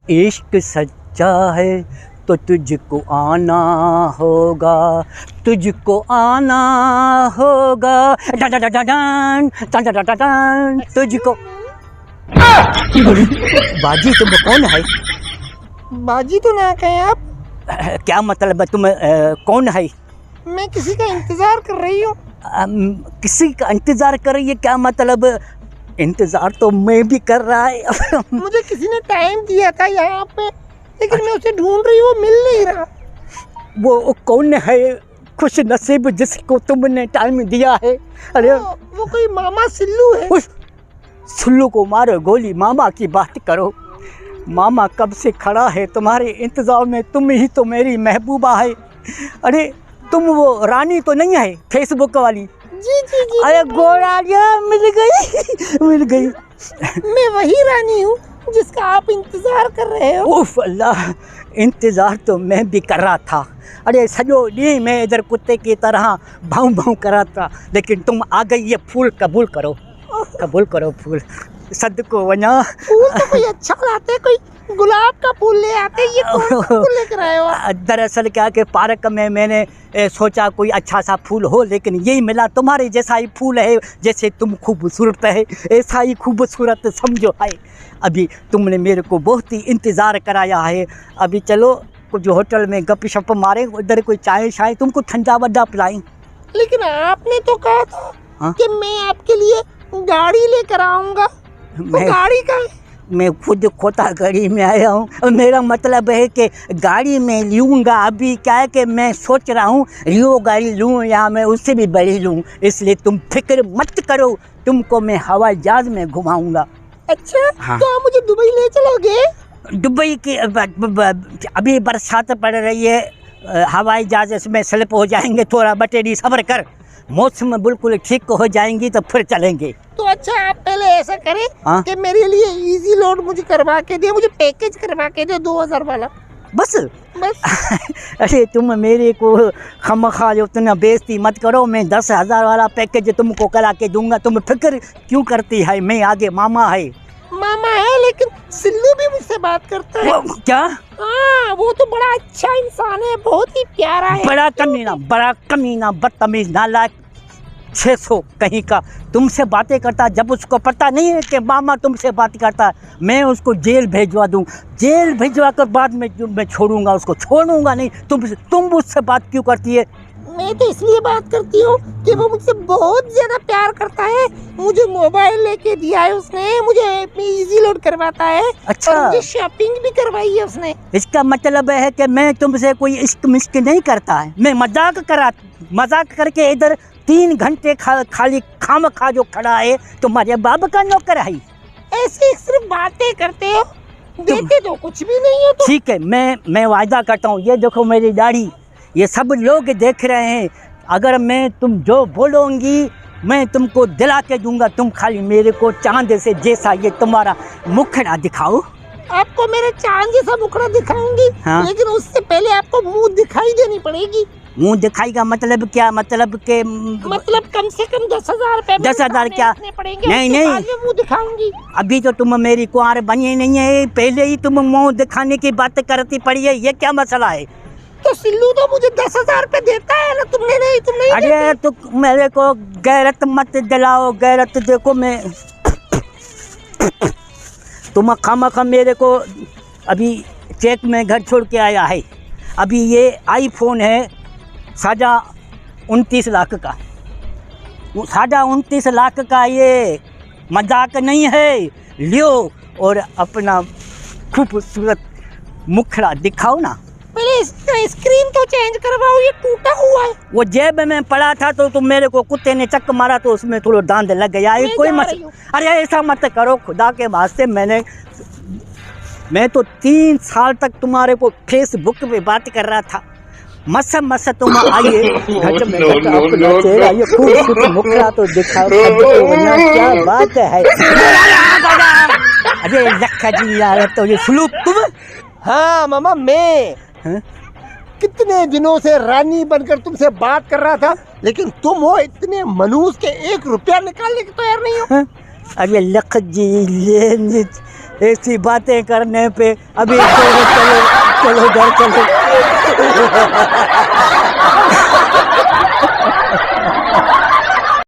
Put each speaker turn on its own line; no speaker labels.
इश्क सच्चा है तो तुझको आना होगा, तुझको आना होगा, done done done done done done done, तुझको। बाजी तुम कौन है?
बाजी तो ना कहें आप।
क्या मतलब है? तुम कौन है?
मैं किसी का इंतजार कर रही हूँ।
किसी का इंतजार कर रही है? क्या मतलब? इंतजार तो मैं भी कर रहा है।
मुझे किसी ने टाइम दिया था यहाँ पे, लेकिन मैं उसे ढूंढ रही हूँ, मिल नहीं रहा।
वो कौन है खुश नसीब जिसको तुमने टाइम दिया है? अरे
वो कोई मामा सिल्लू है।
सिल्लू को मारो गोली, मामा की बात करो। मामा कब से खड़ा है तुम्हारे इंतजार में, तुम ही तो मेरी महबूबा है। अरे तुम वो रानी तो नहीं है फेसबुक वाली?
जी जी जी।
अरे गोरालिया मिल गई, मिल गई।
मैं वही रानी हूँ जिसका आप इंतजार कर रहे हो।
उफ अल्लाह, इंतजार तो मैं भी कर रहा था। अरे सजो डी मैं इधर कुत्ते की तरह भाऊ भाऊ कर रहा था, लेकिन तुम आ गई। ये फूल कबूल करो, कबूल करो फूल। सदको वना
फूल तो कोई अच्छा लाते, कोई गुलाब का फूल ले आते, ये कौन सा फूल लेकर आए हो?
दरअसल क्या कि पार्क में मैंने सोचा कोई अच्छा सा फूल हो, लेकिन यही मिला। तुम्हारे जैसा ही फूल है, जैसे तुम खूबसूरत है ऐसा ही खूबसूरत समझो है। अभी तुमने मेरे को बहुत ही इंतज़ार कराया है। अभी चलो कुछ होटल में गप शप मारें, उधर कोई चाय शाय तुमको ठंडा वड्डा पिलाएं।
लेकिन आपने तो कहा था
हाँ?
कि मैं आपके लिए गाड़ी लेकर आऊँगा। गाड़ी का
मैं खुद खोता गाड़ी में आया हूँ, और मेरा मतलब है कि गाड़ी में लूँगा। अभी क्या है कि मैं सोच रहा हूँ रियो गाड़ी लूँ या मैं उससे भी बड़ी लूँ, इसलिए तुम फिक्र मत करो, तुमको मैं हवाई जहाज़ में घुमाऊँगा।
अच्छा
हाँ।
तो आप मुझे दुबई ले चलोगे?
दुबई की अभी बरसात पड़ रही है, हवाई जहाज़ इसमें स्लिप हो जाएंगे, थोड़ा बटेरी सब्र कर, मौसम बिल्कुल ठीक हो जाएंगी तो फिर चलेंगे।
तो अच्छा आप पहले ऐसा करें
हाँ?
कि मेरे लिए इजी लोड मुझे करवा के दे, मुझे पैकेज करवा के दे 2000 वाला
बस।
बस।
अरे तुम मेरे को खमखा उतना बेइज्जती मत करो। मैं 10,000 वाला पैकेज तुमको करा के दूंगा, तुम फिक्र क्यों करती है? मैं आगे मामा है।
मामा है लेकिन सिल्लू भी मुझसे बात करता है।
क्या?
हाँ वो तो बड़ा अच्छा इंसान है, बहुत ही प्यारा है।
बड़ा कमीना बदतमीज नालायक 600 कहीं का तुमसे बातें करता, जब उसको पता नहीं है कि मामा तुमसे बात करता, मैं उसको जेल भेजवा दूँ। जेल भेजवा कर बाद में मैं छोड़ूंगा उसको, छोड़ूंगा नहीं। तुम मुझसे बात क्यों करती है?
मैं तो इसलिए बात करती हूँ कि वो मुझसे बहुत ज्यादा प्यार करता है। मुझे मोबाइल लेके दिया है उसने, मुझे इजी लोड करवाता है।
अच्छा।
और मुझे शॉपिंग भी करवाई है उसने।
इसका मतलब है कि मैं तुमसे कोई इश्क मिश्क नहीं करता है, मैं मजाक करके इधर 3 घंटे खाली खाम खा जो खड़ा है तुम्हारे बाप का नौकर है।
ऐसे सिर्फ बातें करते हो, देते तो कुछ भी नहीं हो।
ठीक है, मैं वायदा करता हूँ, ये देखो मेरी दाढ़ी, ये सब लोग देख रहे हैं। अगर मैं तुम जो बोलोगी मैं तुमको दिला के दूंगा, तुम खाली मेरे को चांद से जैसा ये तुम्हारा मुखड़ा दिखाओ।
आपको मेरे चांद जैसा मुखड़ा दिखाऊंगी।
हाँ?
लेकिन उससे पहले आपको मुंह दिखाई देनी पड़ेगी।
मुंह दिखाई का मतलब क्या? मतलब के
मतलब कम से कम 10,000 रुपए
10,000 क्या? नहीं नहीं,
मुंह दिखाऊंगी।
अभी तो तुम मेरी कुंवार बनी नहीं है, पहले ही तुम मुंह दिखाने की बात करती पड़ी है, ये क्या मसला है?
तो सिल्लू तो मुझे 10,000 रुपए देता है ना, तुमने नहीं।
अरे तो मेरे को गैरत मत दिलाओ, गैरत देखो। मैं तुम खामखा मेरे को अभी चेक में घर छोड़ के आया है। अभी ये आईफोन है 29.5 लाख का, 29.5 लाख का, ये मजाक नहीं है। लियो और अपना खूबसूरत मुखड़ा दिखाओ ना।
पहले इसका स्क्रीन तो चेंज करवाओ, ये टूटा हुआ है।
वो जेब में पड़ा था तो तुम मेरे को कुत्ते ने चक मारा तो उसमें थोड़ा दांत लग गया है, कोई मसला। अरे ऐसा मत करो खुदा के वास्ते। मैं तो 3 साल तक तुम्हारे को फेसबुक पे बात कर रहा था। मस तुम आइए घट में अपना चेहरा, ये खूबसूरत मुखड़ा तो दिखाओ, क्या बात है। अरे लखा जी यार, तो ये सुलूक तुम?
हाँ मामा, मैं कितने दिनों से रानी बनकर तुमसे बात कर रहा था, लेकिन तुम हो इतने मनूस के 1 रुपया निकालने के तैयार नहीं हो।
अरे लख जी ऐसी बातें करने पे अभी चलो चलो चलो घर चलो